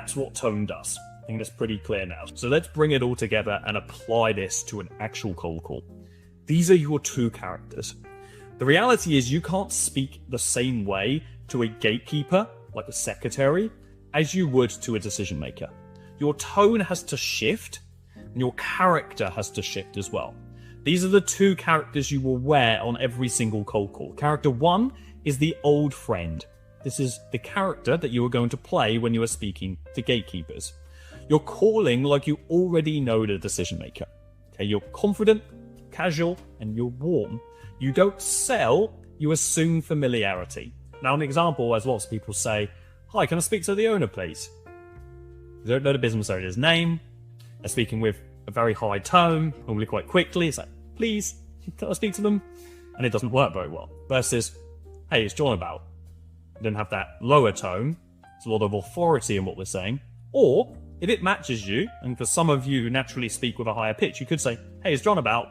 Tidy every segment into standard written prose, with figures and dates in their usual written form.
That's what tone does. I think that's pretty clear now. So let's bring it all together and apply this to an actual cold call. These are your two characters. The reality is you can't speak the same way to a gatekeeper, like a secretary, as you would to a decision maker. Your tone has to shift, and your character has to shift as well. These are the two characters you will wear on every single cold call. Character 1 is the old friend. This is the character that you are going to play when you are speaking to gatekeepers. You're calling like you already know the decision maker. Okay, you're confident, casual, and you're warm. You don't sell, you assume familiarity. Now, an example, as lots of people say, "Hi, can I speak to the owner, please?" They don't know the business owner's name. They're speaking with a very high tone, normally quite quickly. It's like, "Please, can I speak to them?" And it doesn't work very well. Versus, "Hey, it's John about." You don't have that lower tone. There's a lot of authority in what we're saying. Or, if it matches you, and for some of you who naturally speak with a higher pitch, you could say, "Hey, it's John about."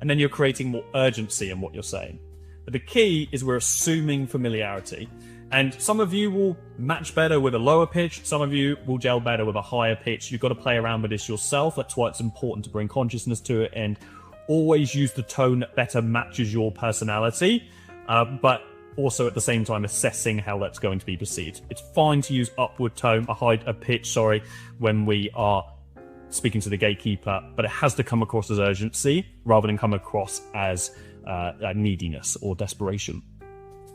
And then you're creating more urgency in what you're saying. But the key is we're assuming familiarity. And some of you will match better with a lower pitch. Some of you will gel better with a higher pitch. You've got to play around with this yourself. That's why it's important to bring consciousness to it and always use the tone that better matches your personality. But also at the same time assessing how that's going to be perceived. It's fine to use upward tone, a pitch, when we are speaking to the gatekeeper, but it has to come across as urgency rather than come across as neediness or desperation.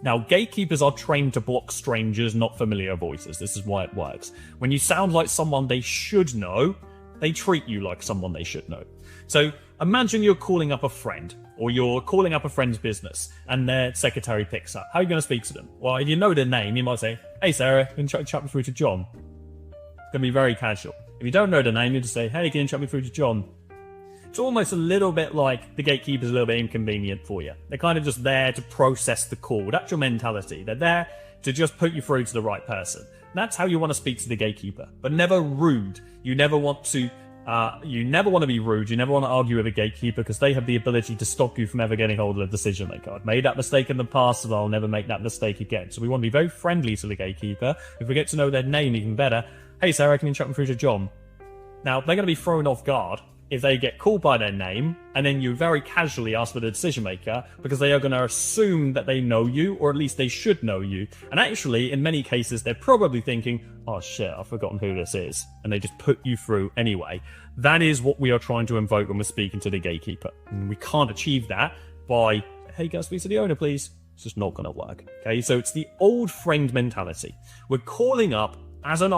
Now, gatekeepers are trained to block strangers, not familiar voices. This is why it works. When you sound like someone they should know, they treat you like someone they should know. So imagine you're calling up a friend, or you're calling up a friend's business, and their secretary picks up. How are you going to speak to them? Well, if you know their name, you might say, "Hey, Sarah, can you chat me through to John?" It's going to be very casual. If you don't know the name, you just say, "Hey, can you chat me through to John?" It's almost a little bit like the gatekeeper's a little bit inconvenient for you. They're kind of just there to process the call. That's your mentality. They're there to just put you through to the right person. That's how you want to speak to the gatekeeper, but never rude. You never want to be rude. You never want to argue with a gatekeeper because they have the ability to stop you from ever getting hold of the decision maker. I've made that mistake in the past, and I'll never make that mistake again. So we want to be very friendly to the gatekeeper. If we get to know their name even better, "Hey, Sarah, can you chat me through to John?" Now, they're going to be thrown off guard if they get called by their name, and then you very casually ask for the decision maker, because they are going to assume that they know you, or at least they should know you. And actually, in many cases, they're probably thinking, "Oh shit, I've forgotten who this is." And they just put you through anyway. That is what we are trying to invoke when we're speaking to the gatekeeper. And we can't achieve that by, "Hey, can I speak to the owner, please?" It's just not going to work. Okay, so it's the old friend mentality. We're calling up as an old